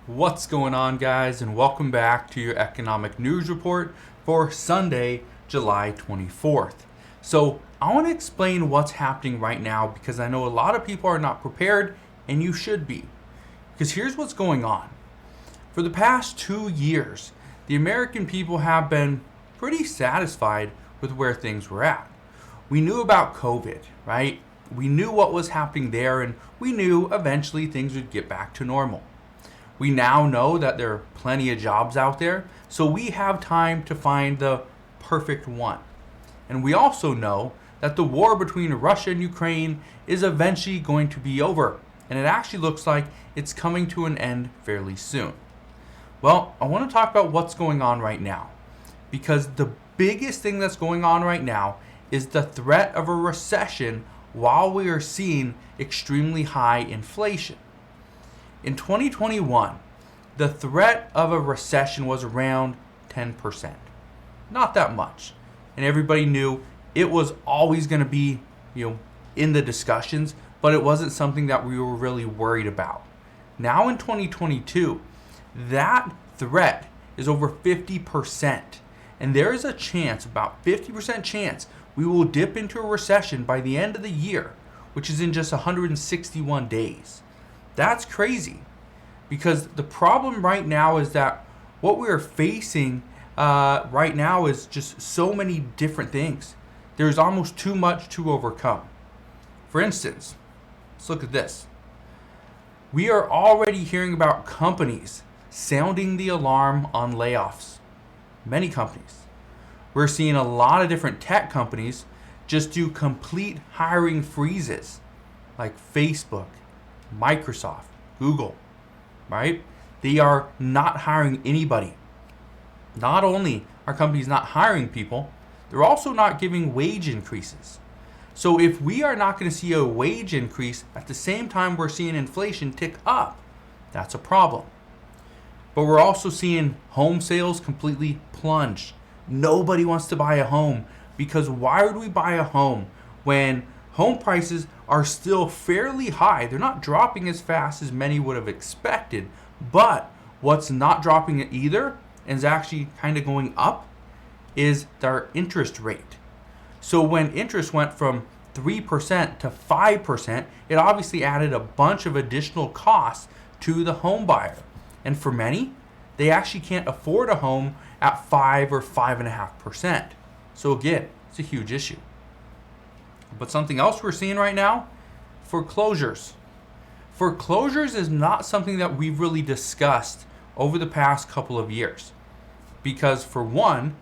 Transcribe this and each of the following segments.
What's going on, guys, and welcome back to your economic news report for Sunday, July 24th. So I want to explain what's happening right now because I know a lot of people are not prepared, and you should be. Because here's what's going on. For the past 2 years, the American people have been pretty satisfied with where things were at. We knew about COVID, right? We knew what was happening there, and we knew eventually things would get back to normal. We now know that there are plenty of jobs out there, so we have time to find the perfect one. And we also know that the war between Russia and Ukraine is eventually going to be over, and it actually looks like it's coming to an end fairly soon. Well, I want to talk about what's going on right now, because the biggest thing that's going on right now is the threat of a recession while we are seeing extremely high inflation. In 2021, the threat of a recession was around 10%. Not that much. And everybody knew it was always going to be, in the discussions, but it wasn't something that we were really worried about. Now in 2022, that threat is over 50%. And there is a chance, about 50% chance, we will dip into a recession by the end of the year, which is in just 161 days. That's crazy, because the problem right now is that what we're facing right now is just so many different things. There's almost too much to overcome. For instance, let's look at this. We are already hearing about companies sounding the alarm on layoffs. Many companies. We're seeing a lot of different tech companies just do complete hiring freezes, like Facebook, Microsoft, Google, right? They are not hiring anybody. Not only are companies not hiring people, they're also not giving wage increases. So if we are not going to see a wage increase at the same time we're seeing inflation tick up, that's a problem. But we're also seeing home sales completely plunge. Nobody wants to buy a home, because why would we buy a home when home prices are still fairly high? They're not dropping as fast as many would have expected, but what's not dropping it either, and is actually kind of going up, is their interest rate. So when interest went from 3% to 5%, it obviously added a bunch of additional costs to the home buyer. And for many, they actually can't afford a home at 5 or 5.5%. So again, it's a huge issue. But something else we're seeing right now, foreclosures. Foreclosures is not something that we've really discussed over the past couple of years. Because for one,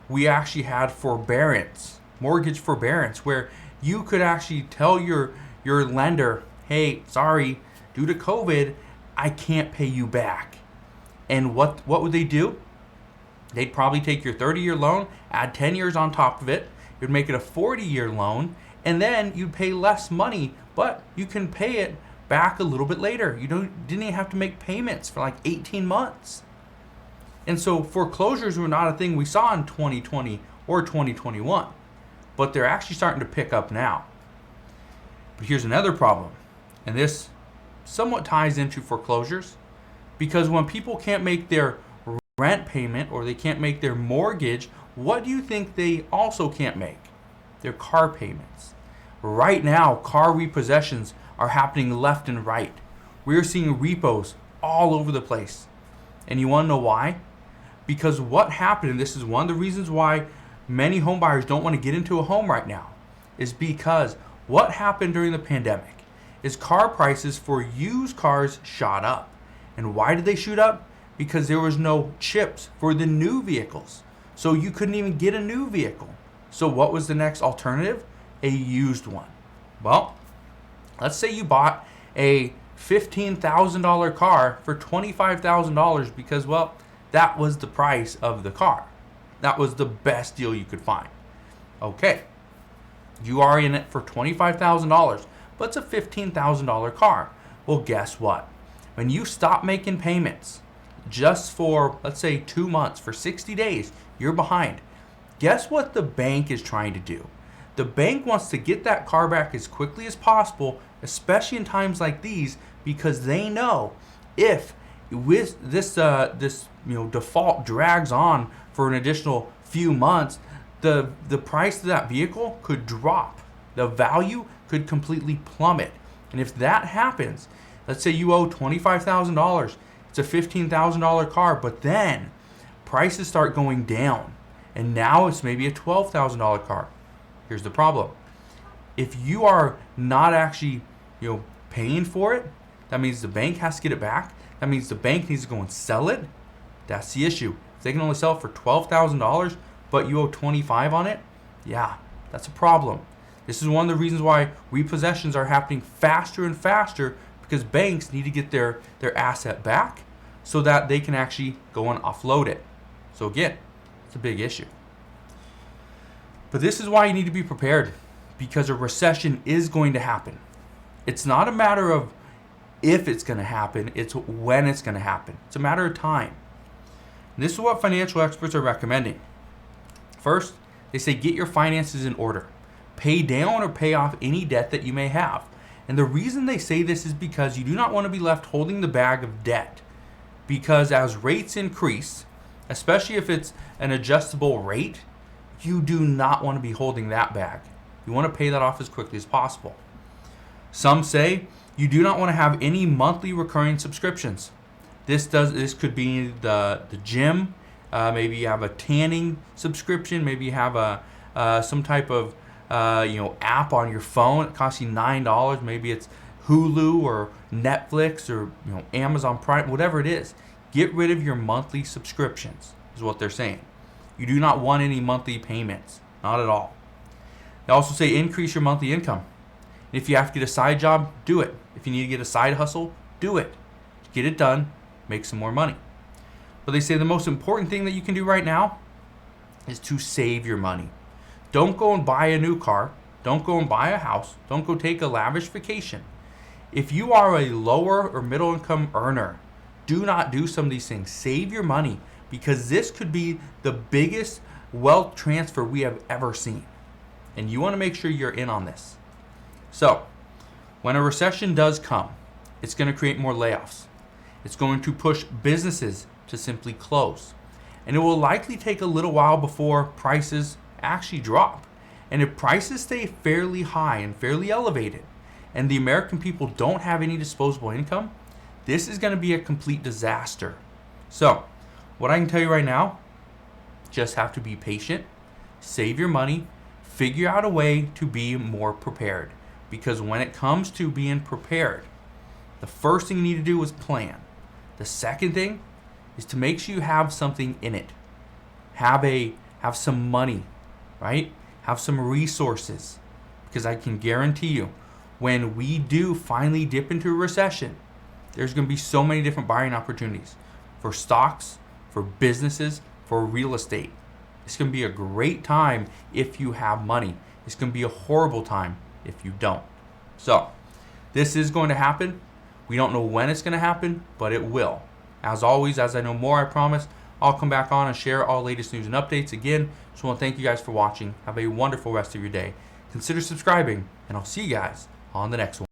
we actually had forbearance, mortgage forbearance, where you could actually tell your lender, hey, sorry, due to COVID, I can't pay you back. And what would they do? They'd probably take your 30-year loan, add 10 years on top of it, you'd make it a 40-year loan, and then you'd pay less money, but you can pay it back a little bit later. You didn't even have to make payments for like 18 months. And so foreclosures were not a thing we saw in 2020 or 2021, but they're actually starting to pick up now. But here's another problem, and this somewhat ties into foreclosures, because when people can't make their rent payment or they can't make their mortgage, what do you think they also can't make? Their car payments. Right now, car repossessions are happening left and right. We're seeing repos all over the place. And you want to know why? Because what happened, and this is one of the reasons why many home buyers don't want to get into a home right now, is because what happened during the pandemic is car prices for used cars shot up. And why did they shoot up? Because there was no chips for the new vehicles. So you couldn't even get a new vehicle. So what was the next alternative? A used one. Well, let's say you bought a $15,000 car for $25,000 because, well, that was the price of the car. That was the best deal you could find. Okay, you are in it for $25,000, but it's a $15,000 car. Well, guess what? When you stop making payments just for, let's say, 2 months, for 60 days, you're behind. Guess what the bank is trying to do? The bank wants to get that car back as quickly as possible, especially in times like these, because they know if with this default drags on for an additional few months, the price of that vehicle could drop. The value could completely plummet. And if that happens, let's say you owe $25,000, it's a $15,000 car, but then prices start going down, and now it's maybe a $12,000 car. Here's the problem. If you are not actually paying for it, that means the bank has to get it back. That means the bank needs to go and sell it. That's the issue. If they can only sell it for $12,000, but you owe $25,000 on it, yeah, that's a problem. This is one of the reasons why repossessions are happening faster and faster, because banks need to get their asset back so that they can actually go and offload it. So again, it's a big issue. But this is why you need to be prepared, because a recession is going to happen. It's not a matter of if it's going to happen, it's when it's going to happen. It's a matter of time. And this is what financial experts are recommending. First, they say get your finances in order. Pay down or pay off any debt that you may have. And the reason they say this is because you do not want to be left holding the bag of debt. Because as rates increase, especially if it's an adjustable rate, you do not want to be holding that bag. You want to pay that off as quickly as possible. Some say you do not want to have any monthly recurring subscriptions. This could be the gym. Maybe you have a tanning subscription. Maybe you have some type of app on your phone. It costs you $9. Maybe it's Hulu or Netflix or Amazon Prime, whatever it is. Get rid of your monthly subscriptions, is what they're saying. You do not want any monthly payments, not at all. They also say increase your monthly income. If you have to get a side job, do it. If you need to get a side hustle, do it. Get it done, make some more money. But they say the most important thing that you can do right now is to save your money. Don't go and buy a new car. Don't go and buy a house. Don't go take a lavish vacation. If you are a lower or middle income earner, do not do some of these things. Save your money, because this could be the biggest wealth transfer we have ever seen. And you want to make sure you're in on this. So, when a recession does come, it's going to create more layoffs. It's going to push businesses to simply close. And it will likely take a little while before prices actually drop. And if prices stay fairly high and fairly elevated, and the American people don't have any disposable income, this is going to be a complete disaster. So, what I can tell you right now, just have to be patient, save your money, figure out a way to be more prepared. Because when it comes to being prepared, the first thing you need to do is plan. The second thing is to make sure you have something in it. Have some money, right? Have some resources. Because I can guarantee you, when we do finally dip into a recession, there's going to be so many different buying opportunities for stocks, for businesses, for real estate. It's going to be a great time if you have money. It's going to be a horrible time if you don't. So, this is going to happen. We don't know when it's going to happen, but it will. As always, as I know more, I promise, I'll come back on and share all latest news and updates. Again, just want to thank you guys for watching. Have a wonderful rest of your day. Consider subscribing, and I'll see you guys on the next one.